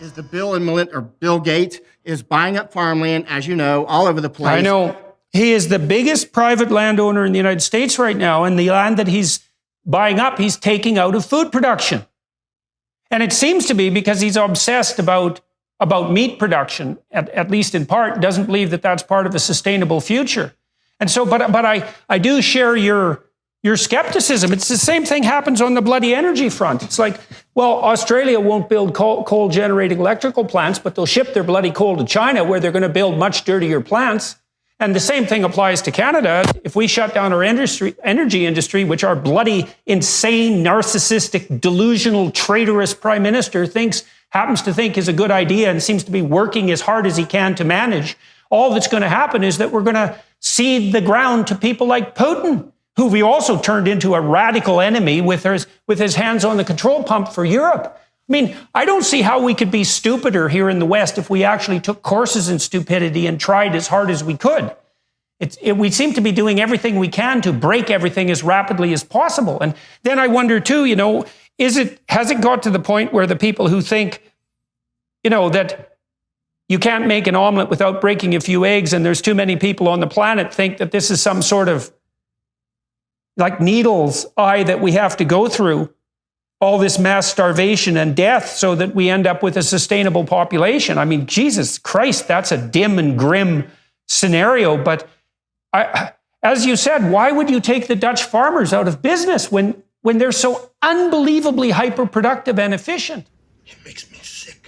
is the Bill Gates is buying up farmland, as you know, all over the place. I know. He is the biggest private landowner in the United States right now, and the land that he's buying up, he's taking out of food production. And it seems to be because he's obsessed about meat production, at least in part, doesn't believe that that's part of a sustainable future. And so, but I do share your skepticism. It's the same thing happens on the bloody energy front. It's like, well, Australia won't build coal-generating electrical plants, but they'll ship their bloody coal to China, where they're going to build much dirtier plants. And the same thing applies to Canada. If we shut down our energy industry, which our bloody, insane, narcissistic, delusional, traitorous prime minister happens to think is a good idea and seems to be working as hard as he can to manage, all that's going to happen is that we're going to cede the ground to people like Putin, who we also turned into a radical enemy with his hands on the control pump for Europe. I mean, I don't see how we could be stupider here in the West if we actually took courses in stupidity and tried as hard as we could. We seem to be doing everything we can to break everything as rapidly as possible. And then I wonder too, has it got to the point where the people who think, that you can't make an omelet without breaking a few eggs and there's too many people on the planet think that this is some sort of like needle's eye that we have to go through, all this mass starvation and death so that we end up with a sustainable population. I mean, Jesus Christ, that's a dim and grim scenario. But as you said, why would you take the Dutch farmers out of business when they're so unbelievably hyper-productive and efficient? It makes me sick.